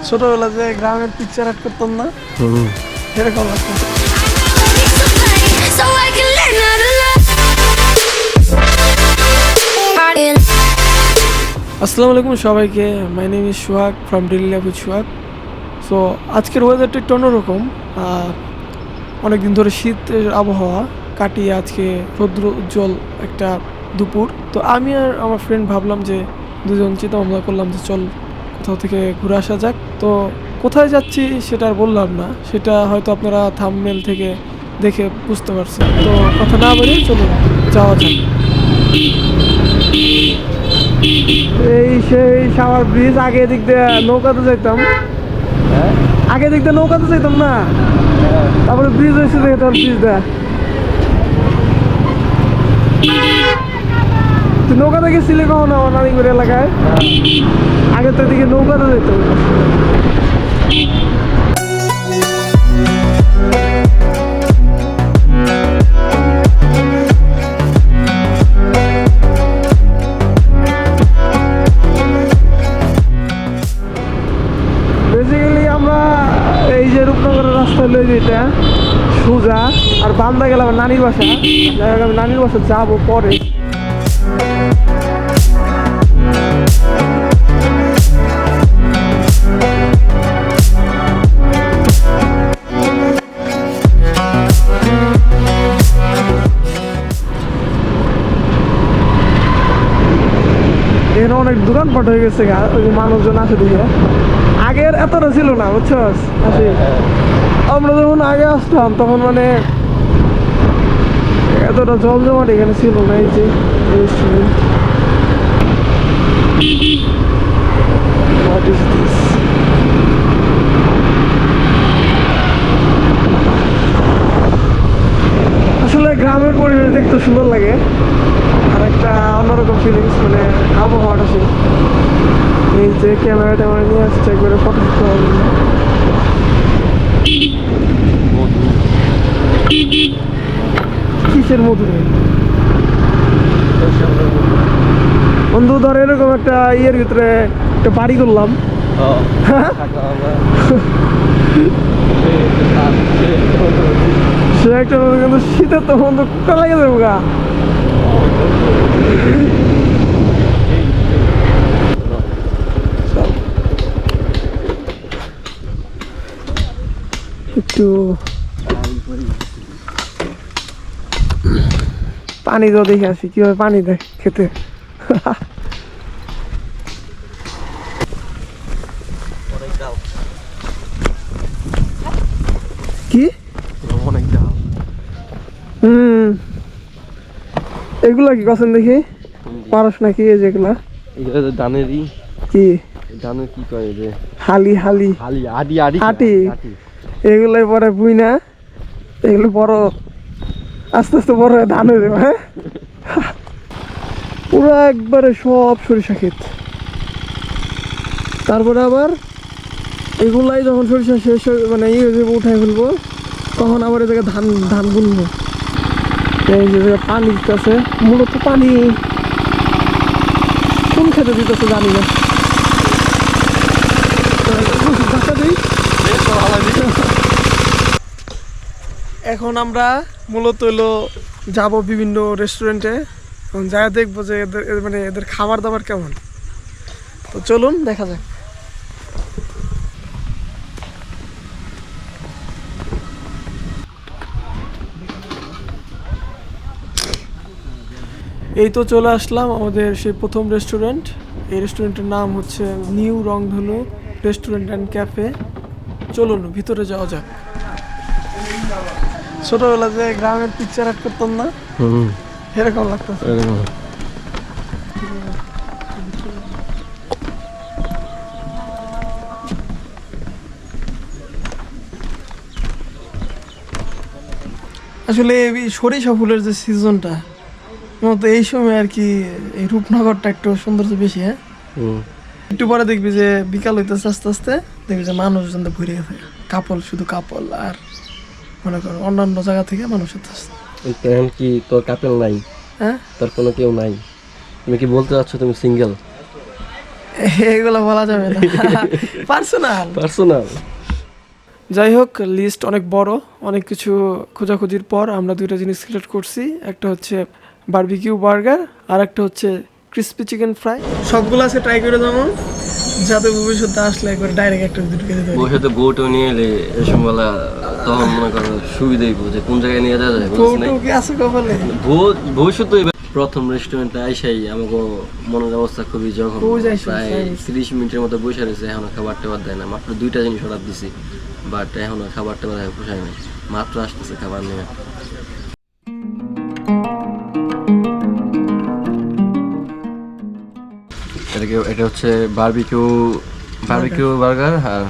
ছোটবেলা যে গ্রামের পিকচার আর্ট করতাম না, এরকম লাগতো। আসসালামু আলাইকুম সবাইকে, my name is Sohag from daily life with Sohag. So আজকের ওয়েদারটা একটু অন্যরকম। অনেকদিন ধরে শীতের আবহাওয়া কাটিয়ে আজকে রৌদ্র উজ্জ্বল একটা দুপুর। তো আমি আর আমার ফ্রেন্ড ভাবলাম যে দুজন চিন্তা ভাবনা করলাম যে চল কোথাও থেকে ঘুরে আসা যাক। তো কোথায় যাচ্ছি সেটা আর বললাম না, সেটা হয়তো আপনারা থাম্বনেল থেকে দেখে বুঝতে পারছেন। তো কথা না বলে চলুন যাওয়া যাক। এই সেই সাওয়ার ব্রিজ, আগে দিক দিয়ে নৌকাতে যাইতাম, আগে দিক দিয়ে নৌকাতে যাইতাম না, তারপরে ব্রিজ হয়েছে যে এটা ব্রিজ দেয়া। তুই নৌকাতে গেছিলি কখনো আমার নানিপুর এলাকায়? আগে তো এদিকে নৌকাতে যেতাম। বেসিক্যালি আমরা এই যে রূপনগরের রাস্তা লই যেটা সোজা, আর বান্দা গেলে আমার নানির বাসা। যাই হোক, আমি নানির বাসা যাবো পরে। এখানে অনেক দোকানপাট হয়ে গেছে, ওই যে মানুষজন আসে দিকে। আগের এতটা ছিল না, বুঝছস? আসি আমরা যখন আগে আসতাম তখন মানে এতটা জমজমাট এখানে ছিল না। এই যে রেস্টুরেন্ট, হোয়াট ইজ দিস? আসলে গ্রামের পরিবেশ দেখতে সুন্দর লাগে, আর একটা অন্যরকম ফিলিংস, মানে আবহাওয়াটা ছিল। এই যে ক্যামেরা ট্যামেরা নিয়ে আসছে, একবারে ফটো তুলতে হবে। কিসের মধু বন্ধু? ধর এরকম একটা ইয়ের ভিতরে একটা বাড়ি করলাম, সে একটা কিন্তু শীতের তো বন্ধু কুকা লাগে যাবো গা। একটু পানি তো দেখে আসি, কিভাবে পানি দেয় খেতে। কি এগুলা কি গছেন দেখি পারস নাকি? এই যেগুলা ধানেরই কি ধানের কি কয় যে হালি হালি হালি আদি আদি হাটি, এগুলাই পরে বুই না, এগুলো বড় আস্তে আস্তে বড় হয়ে ধান হয়ে যাবে। হ্যাঁ, পুরো একবারে সব সরিষা ক্ষেত। তারপরে আবার এগুলাই যখন সরিষা শেষ মানে ইয়ে হয়ে যাবে, উঠাই ফেলবো, তখন আবার এ জায়গায় ধান ধান বুনবো। এই যে পানি দিতেছে, মূলত পানি কোন খেতে দিতেছে জানি না। এখন আমরা মূলত হলো যাব বিভিন্ন রেস্টুরেন্টে, যা দেখবো যে এদের মানে এদের খাবার দাবার কেমন। তো চলুন দেখা যাক। এই তো চলে আসলাম আমাদের সেই প্রথম রেস্টুরেন্ট। এই রেস্টুরেন্টের নাম হচ্ছে নিউ রংধনু রেস্টুরেন্ট অ্যান্ড ক্যাফে। চলুন ভিতরে যাওয়া যাক। ছোটবেলা যে গ্রামের পিকচার আর্ট করতাম না, এরকম লাগতো। আসলে এই সরিষা ফুলের যে সিজনটা, মতো এই সময় আর কি এই রূপনগরটা একটু সৌন্দর্য বেশি। হ্যাঁ, একটু পরে দেখবি যে বিকাল হইতেছে, আস্তে আস্তে দেখবি যে মানুষজন তো ঘুরে গেছে, কাপল, শুধু কাপল। আর মনে করো অন্যান্য জায়গা থেকে মানুষ আসছে। কি তোর কাপল নাই? হ্যাঁ, তোর কোনো কেউ নাই? তুমি কি বলতে চাচ্ছ তুমি সিঙ্গেল? এগুলো বলা যাবে না, পার্সোনাল। পার্সোনাল। যাই হোক, লিস্ট অনেক বড়, অনেক কিছু খোঁজাখুঁজির পর আমরা দুইটা জিনিস সিলেক্ট করছি। একটা হচ্ছে বারবিকিউ বার্গার, আর একটা হচ্ছে ক্রিস্পি চিকেন ফ্রাই। সবগুলো আছে ট্রাই করে দেবো, যাতে ভবিষ্যতে আসলে একবার ডাইরেক্ট একটা দুটো খেতে পারি। ভবিষ্যতে বউটাও নিয়ে এলে এসব বেলা তখন মনে করো সুবিধাই যে কোন জায়গায় নিয়ে যাওয়া যায়। কৌটো কি আছে কপালে? ভবিষ্যতে প্রথম রেস্টুরেন্টে আইসাই আমাকে মনের অবস্থা খুবই যখন প্রায় 30 মিনিটের মতো বসে রয়েছে, এখনো খাবার টাবার দেয় না। মাত্র 2টা জিনিস অর্ডার দিছি, বাট এখনো খাবার টাবার পোষায় নাই, মাত্র আসতেছে খাবার নিয়ে। এটা হচ্ছে বারবিকিউ বার্গার, আর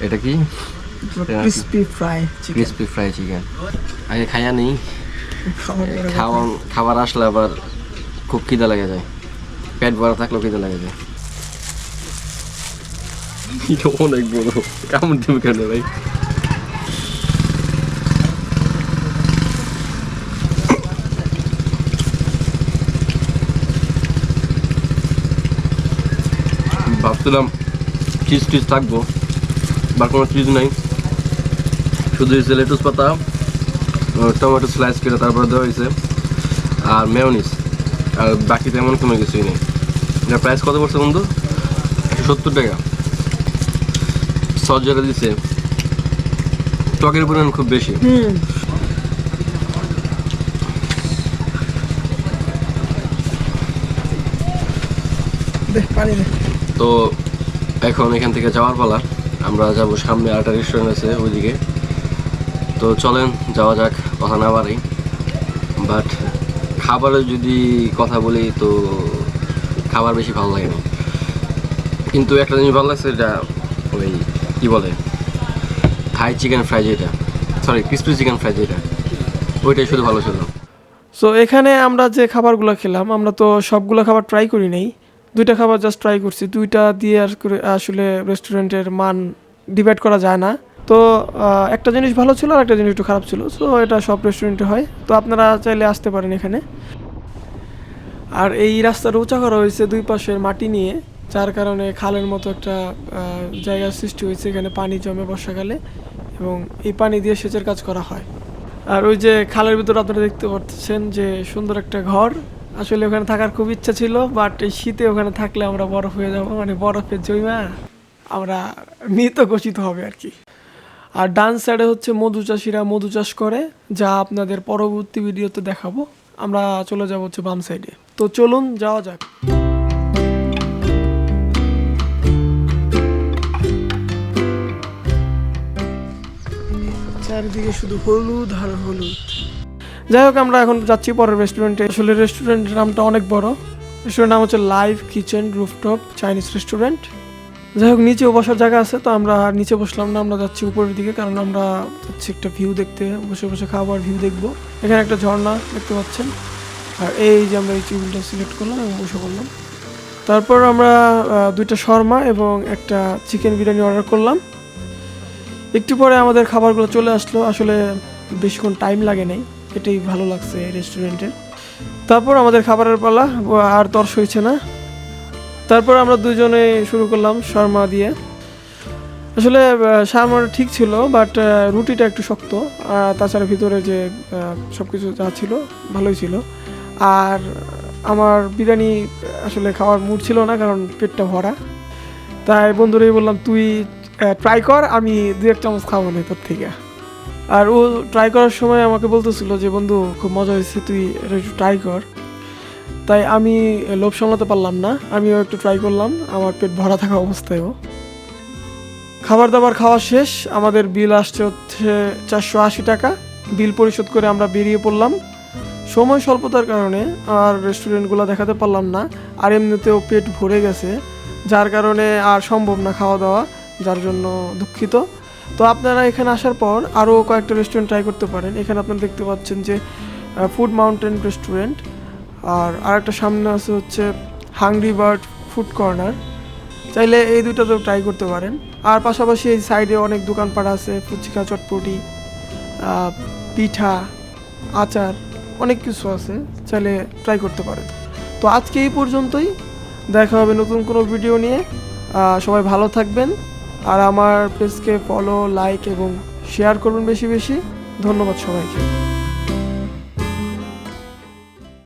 এটা কি crispy fry crispy fry chicken. আগে খাইয়া নেই, খাবার আসলে আবার খুব খিদা লেগে যায়, পেট ভরা থাকলেও খিদা লেগে যায়। অনেক বড়, কেমন তুমি কেন ভাই? ভাবছিলাম চিজ টিজ থাকবো, বা কোনো চিজ নাই, শুধু হয়েছে লেটুস পাতা, টমেটো স্লাইস করে তারপরে দেওয়া হয়েছে, আর মেয়োনিজ, আর বাকি তেমন কোনো কিছুই নেই। এটা প্রাইস কত পড়ছে বন্ধু? 170 টাকা। সস যেটা দিচ্ছে, টকের পরিমাণ খুব বেশি। তো এখন এখান থেকে যাওয়ার পালা, আমরা যাব সামনে আরেকটা রেস্টুরেন্ট আছে ওইদিকে। তো চলেন যাওয়া যাক, কথা না বাড়ি। বাট খাবারের যদি কথা বলি তো খাবার বেশি ভালো লাগে না, কিন্তু একটা জিনিস ভালো লাগছে, এটা ওই কী বলে থাই চিকেন ফ্রাই যেটা, সরি ক্রিসপি চিকেন ফ্রাই যেটা, ওইটাই শুধু ভালো ছিল। সো এখানে আমরা যে খাবারগুলো খেলাম, আমরা তো সবগুলো খাবার ট্রাই করি নাই, দুইটা খাবার জাস্ট ট্রাই করছি। দুইটা দিয়ে আসলে রেস্টুরেন্টের মান ডিভাইড করা যায় না। তো একটা জিনিস ভালো ছিল আর একটা জিনিস একটু খারাপ ছিল। সো এটা সব রেস্টুরেন্টে হয়, তো আপনারা চাইলে আসতে পারেন এখানে। আর এই রাস্তাটা উঁচা করা হয়েছে দুই পাশের মাটি নিয়ে, যার কারণে খালের মতো একটা জায়গার সৃষ্টি হয়েছে। এখানে পানি জমে বর্ষাকালে, এবং এই পানি দিয়ে সেচের কাজ করা হয়। আর ওই যে খালের ভিতরে আপনারা দেখতে পাচ্ছেন যে সুন্দর একটা ঘর, আসলে ওখানে থাকার খুব ইচ্ছা ছিল, বাট এই শীতে ওখানে থাকলে আমরা বরফ হয়ে যাবো, মানে বরফের জমা আমরা মৃত ঘোষিত হবে আর কি। আর ডান সাইডে হচ্ছে মধু চাষিরা মধু চাষ করে, যা আপনাদের পরবর্তী ভিডিওতে দেখাবো। আমরা চলে যাবো হচ্ছে বাম সাইডে। তো চলুন যাওয়া যাক। চারিদিকে শুধু হলুদ আর হলুদ। যাই হোক, আমরা এখন যাচ্ছি পরের রেস্টুরেন্টে। আসলে রেস্টুরেন্টের নামটা অনেক বড়। রেস্টুরেন্টের নাম হচ্ছে live kitchen rooftop Chinese restaurant. যাই হোক, নিচেও বসার জায়গা আছে, তো আমরা নিচে বসলাম না, আমরা যাচ্ছি উপরের দিকে, কারণ আমরা যাচ্ছি একটা ভিউ দেখতে, বসে বসে খাবার ভিউ দেখবো। এখানে একটা ঝর্ণা দেখতে পাচ্ছেন, আর এই যে আমরা এই টেবিলটা সিলেক্ট করলাম এবং বসে পড়লাম। তারপর আমরা দুইটা শর্মা এবং একটা চিকেন বিরিয়ানি অর্ডার করলাম। একটু পরে আমাদের খাবারগুলো চলে আসলো। আসলে বেশিক্ষণ টাইম লাগে নাই, এটাই ভালো লাগছে এই রেস্টুরেন্টের। তারপর আমাদের খাবারের পালা, আর তর্স হয়েছে না। তারপর আমরা দুজনে শুরু করলাম শর্মা দিয়ে। আসলে শর্মাটা ঠিক ছিল, বাট রুটিটা একটু শক্ত, তাছাড়া ভিতরে যে সব কিছু যা ছিল ভালোই ছিল। আর আমার বিরিয়ানি আসলে খাওয়ার মুড ছিল না, কারণ পেটটা ভরা। তাই বন্ধুরাই বললাম, তুই ট্রাই কর, আমি 2-1 চামচ খাবো না তোর থেকে। আর ও ট্রাই করার সময় আমাকে বলতেছিল যে, বন্ধু খুব মজা হয়েছে, তুই এটা একটু ট্রাই কর। তাই আমি লোভ সামলাতে পারলাম না, আমিও একটু ট্রাই করলাম, আমার পেট ভরা থাকা অবস্থায়ও। খাবার দাবার খাওয়া শেষ, আমাদের বিল আসছে হচ্ছে 480 টাকা। বিল পরিশোধ করে আমরা বেরিয়ে পড়লাম। সময় স্বল্পতার কারণে আর রেস্টুরেন্টগুলো দেখাতে পারলাম না, আর এমনিতেও পেট ভরে গেছে, যার কারণে আর সম্ভব না খাওয়া দাওয়া, যার জন্য দুঃখিত। তো আপনারা এখানে আসার পর আরও কয়েকটা রেস্টুরেন্ট ট্রাই করতে পারেন। এখানে আপনারা দেখতে পাচ্ছেন যে ফুড মাউন্টেন রেস্টুরেন্ট, আর আরেকটা সামনে আছে হচ্ছে হাংরি বার্ড ফুড কর্নার। চাইলে এই দুটোতেও ট্রাই করতে পারেন। আর পাশাপাশি এই সাইডে অনেক দোকানপাট আছে, ফুচকা, চটপটি, পিঠা, আচার, অনেক কিছু আছে, চাইলে ট্রাই করতে পারেন। তো আজকে এই পর্যন্তই। দেখা হবে নতুন কোনো ভিডিও নিয়ে। সবাই ভালো থাকবেন, আর আমার পেজকে ফলো, লাইক এবং শেয়ার করবেন বেশি বেশি। ধন্যবাদ সবাইকে।